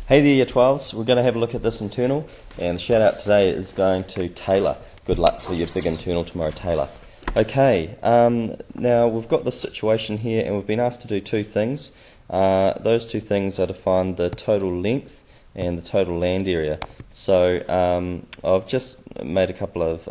Hey there, Year 12s. We're going to have a look at this internal, and the shout out today is going to Taylor. Good luck for your big internal tomorrow, Taylor. Okay, now we've got this situation here, and we've been asked to do two things. Those two things are to find the total length and the total land area. So I've just made a couple of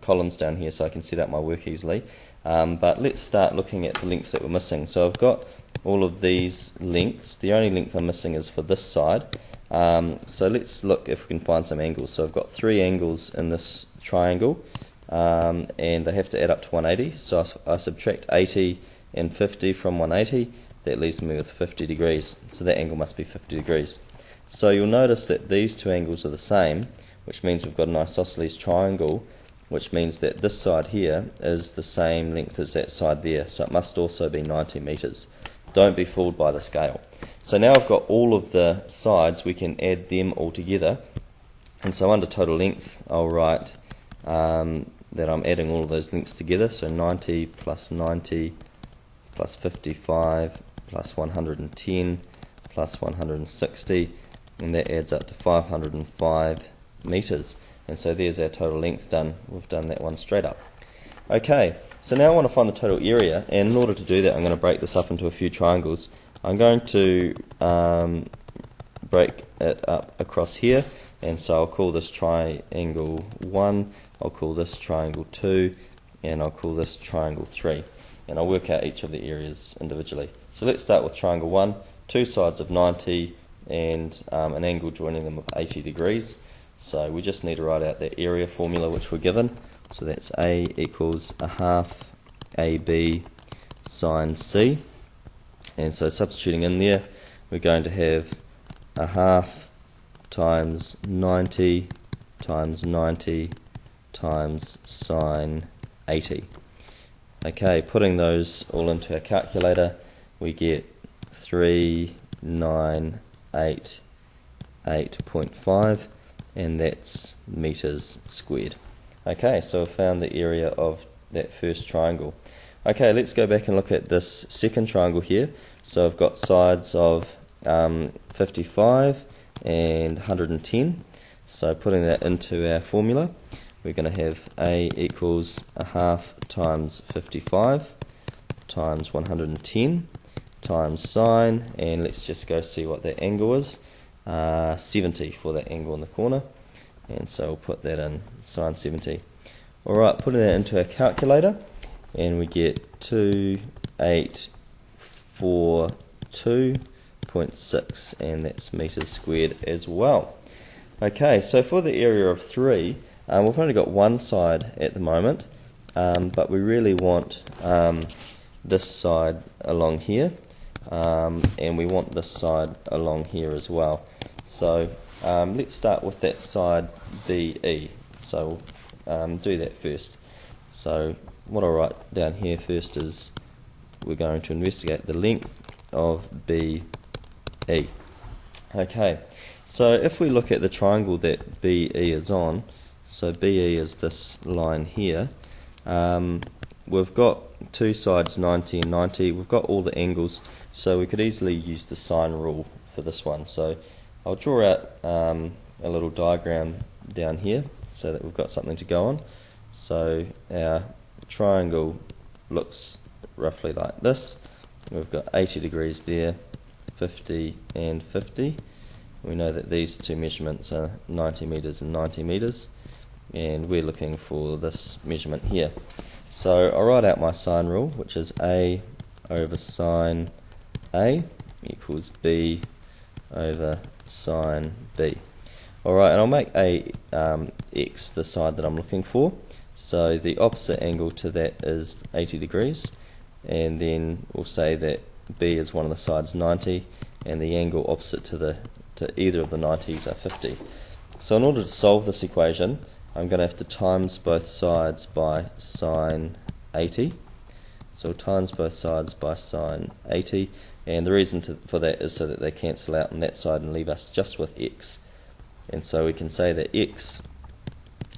columns down here so I can set up my work easily. But let's start looking at the lengths that we're missing. So I've got all of these lengths. The only length I'm missing is for this side. So let's look if we can find some angles. So I've got three angles in this triangle, and they have to add up to 180. So I subtract 80 and 50 from 180. That leaves me with 50 degrees. So that angle must be 50 degrees. So you'll notice that these two angles are the same, which means we've got an isosceles triangle, which means that this side here is the same length as that side there. So it must also be 90 meters. Don't be fooled by the scale. So now I've got all of the sides, we can add them all together. And so under total length, I'll write that I'm adding all of those lengths together. So 90 plus 55 plus 110 plus 160, and that adds up to 505 meters. And so there's our total length done. We've done that one straight up. Okay, so now I want to find the total area, and in order to do that I'm going to break this up into a few triangles. I'm going to break it up across here, and so I'll call this triangle 1, I'll call this triangle 2, and I'll call this triangle 3. And I'll work out each of the areas individually. So let's start with triangle 1, two sides of 90 and an angle joining them of 80 degrees. So we just need to write out the area formula which we're given. So that's A equals a half AB sine C. And so substituting in there, we're going to have a half times 90 times 90 times sine 80. Okay, putting those all into our calculator, we get 3988.5, and that's meters squared. Okay, so we've found the area of that first triangle. Okay, let's go back and look at this second triangle here. So I've got sides of 55 and 110. So putting that into our formula, we're going to have A equals a half times 55 times 110 times sine, and let's just go see what that angle is. 70 for that angle in the corner. And so we'll put that in, sine 70. Alright, putting that into our calculator, and we get 2842.6, and that's meters squared as well. Okay, so for the area of 3, we've only got one side at the moment, but we really want this side along here, and we want this side along here as well. So let's start with that side BE. So we'll do that first. So what I'll write down here first is we're going to investigate the length of BE. Okay, so if we look at the triangle that BE is on, so BE is this line here, we've got two sides 90 and 90, we've got all the angles, so we could easily use the sine rule for this one. So I'll draw out a little diagram down here so that we've got something to go on. So our triangle looks roughly like this. We've got 80 degrees there, 50 and 50. We know that these two measurements are 90 meters and 90 meters, and we're looking for this measurement here. So I'll write out my sine rule, which is A over sine A equals B over sine B. Alright, and I'll make A x the side that I'm looking for. So the opposite angle to that is 80 degrees, and then we'll say that B is one of the sides 90, and the angle opposite to either of the 90s are 50. So in order to solve this equation, I'm going to have to times both sides by sine 80. So we'll times both sides by sine 80, and the reason for that is so that they cancel out on that side and leave us just with x. And so we can say that x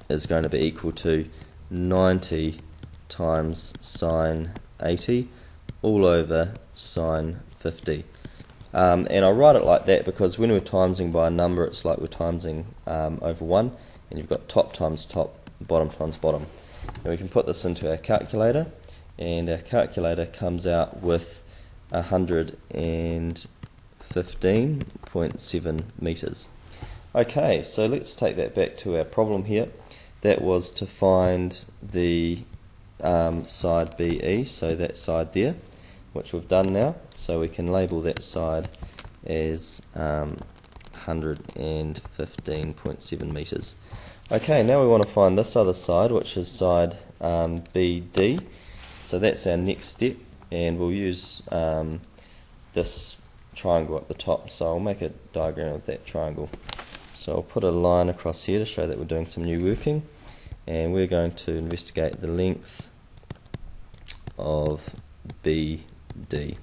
is going to be equal to 90 times sine 80 all over sine 50. And I write it like that because when we're timesing by a number, it's like we're timesing over 1, and you've got top times top, bottom times bottom. And we can put this into our calculator, and our calculator comes out with 115.7 meters. Okay, so let's take that back to our problem here. That was to find the side BE, so that side there, which we've done now. So we can label that side as 115.7 meters. Okay, now we want to find this other side, which is side BD. So that's our next step, and we'll use this triangle at the top. So I'll make a diagram of that triangle. So I'll put a line across here to show that we're doing some new working, and we're going to investigate the length of BD.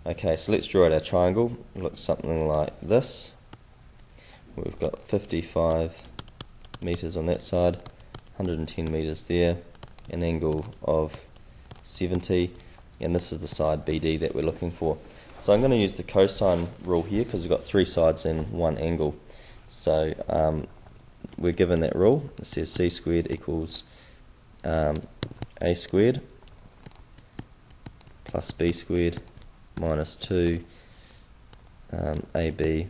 Okay, so let's draw out our triangle. It looks something like this. We've got 55 meters on that side, 110 meters there, an angle of 70, and this is the side BD that we're looking for. So I'm going to use the cosine rule here because we've got 3 sides and 1 angle. So we're given that rule. It says c squared equals a squared plus b squared minus 2 ab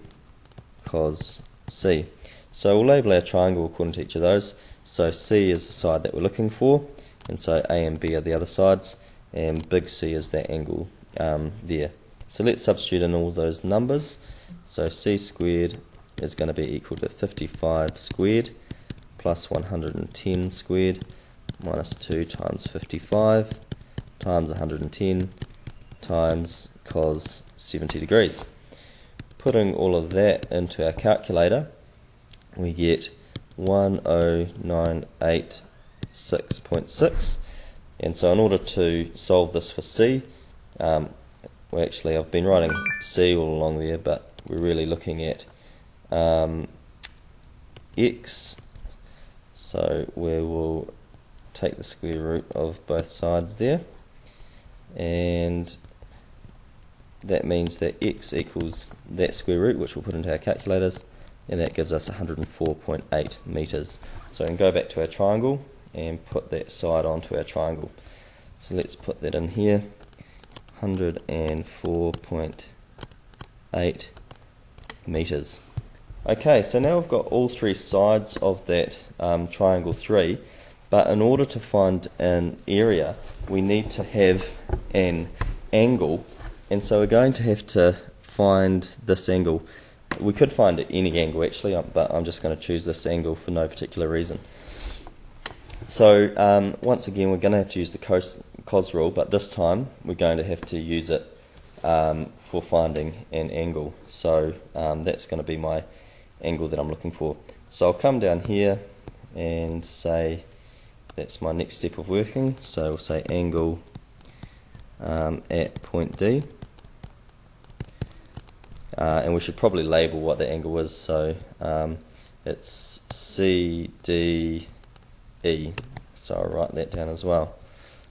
cos c. So we'll label our triangle according to each of those. So C is the side that we're looking for, and so A and B are the other sides, and big C is that angle there. So let's substitute in all those numbers. So C squared is going to be equal to 55 squared plus 110 squared minus 2 times 55 times 110 times cos 70 degrees. Putting all of that into our calculator, we get 1096.6, and so in order to solve this for C, well actually I've been writing C all along there, but we're really looking at x, so we will take the square root of both sides there, and that means that x equals that square root, which we'll put into our calculators, and that gives us 104.8 meters. So we can go back to our triangle and put that side onto our triangle. So let's put that in here, 104.8 meters. Okay, so now we've got all 3 sides of that triangle 3, but in order to find an area, we need to have an angle, and so we're going to have to find this angle. We could find any angle actually, but I'm just going to choose this angle for no particular reason. So once again, we're going to have to use the cos rule, but this time we're going to have to use it for finding an angle. So that's going to be my angle that I'm looking for. So I'll come down here and say that's my next step of working. So we'll say angle at point D. And we should probably label what the angle is, so it's CDE, so I'll write that down as well.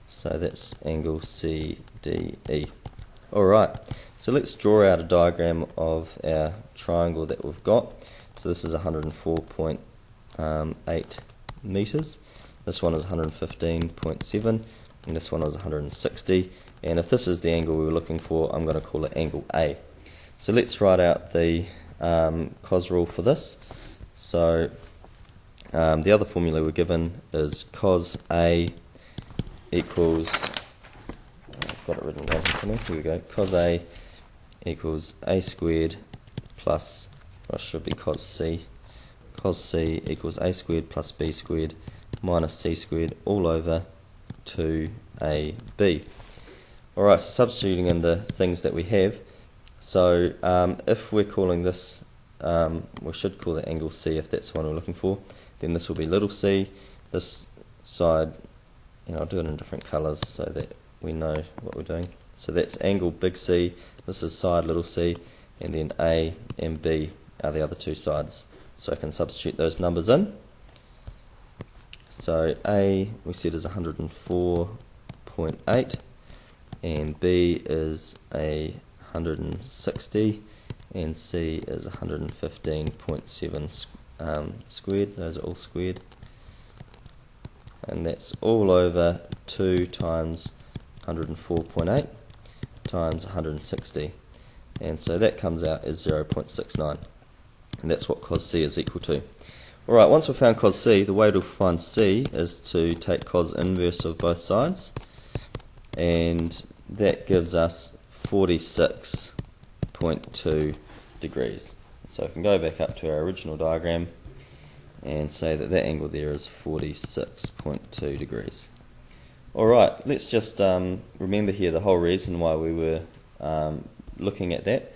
So that's angle CDE. Alright, so let's draw out a diagram of our triangle that we've got. So this is 104.8 meters, this one is 115.7, and this one is 160, and if this is the angle we were looking for, I'm going to call it angle A. So let's write out the cos rule for this. So the other formula we're given is cos A equals, I've got it written down somewhere, here we go, cos A equals A squared plus, or it should be cos C equals A squared plus B squared minus C squared all over 2AB. Alright, so substituting in the things that we have, so if we're calling this, we should call the angle C if that's the one we're looking for, then this will be little c, this side, I'll do it in different colours so that we know what we're doing. So that's angle big C, this is side little c, and then A and B are the other 2 sides. So I can substitute those numbers in. So A we said is 104.8, and B is 115.7. 160, and C is 115.7 squared. Those are all squared. And that's all over 2 times 104.8 times 160. And so that comes out as 0.69. And that's what cos C is equal to. Alright, once we've found cos C, the way to find C is to take cos inverse of both sides. And that gives us 46.2 degrees. So I can go back up to our original diagram and say that that angle there is 46.2 degrees. Alright, let's just remember here the whole reason why we were looking at that,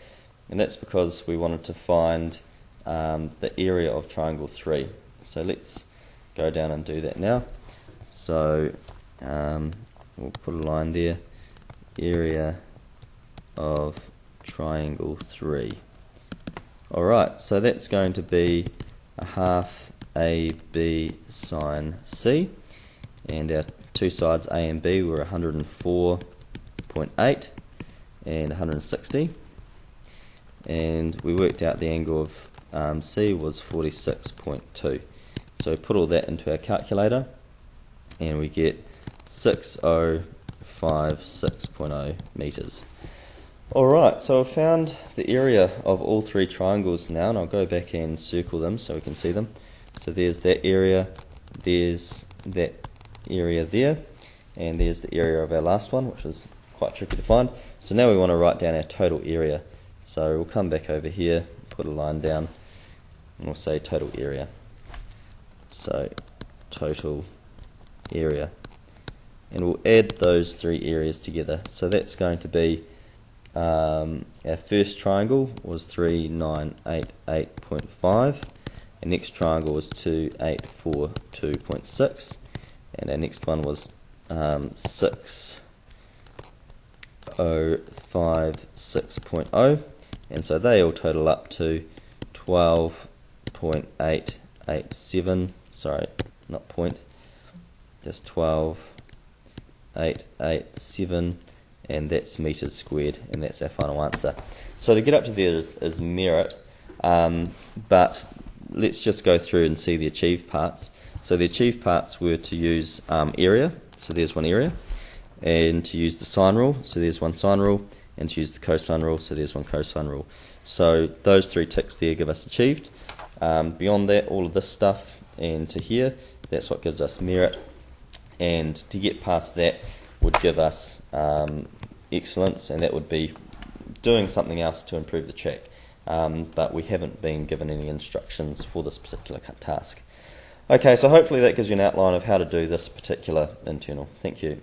and that's because we wanted to find the area of triangle 3. So let's go down and do that now. So we'll put a line there, area of triangle 3. Alright, so that's going to be a half AB sine C, and our two sides A and B were 104.8 and 160, and we worked out the angle of C was 46.2. So we put all that into our calculator and we get 6056.0 meters. Alright, so I've found the area of all three triangles now, and I'll go back and circle them so we can see them. So there's that area, there's that area there, and there's the area of our last one, which is quite tricky to find. So now we want to write down our total area. So we'll come back over here, put a line down, and we'll say total area. So total area. And we'll add those three areas together. So that's going to be our first triangle was 3988.5. Our next triangle was 2842.6. And our next one was 6056.0. And so they all total up to 12.887. Sorry, not point, just 12.887, and that's meters squared, and that's our final answer. So to get up to there is merit, but let's just go through and see the achieved parts. So the achieved parts were to use area, so there's one area, and to use the sine rule, so there's one sine rule, and to use the cosine rule, so there's one cosine rule. So those three ticks there give us achieved. Beyond that, all of this stuff and to here, that's what gives us merit, and to get past that would give us excellence, and that would be doing something else to improve the track. But we haven't been given any instructions for this particular task. Okay, so hopefully that gives you an outline of how to do this particular internal. Thank you.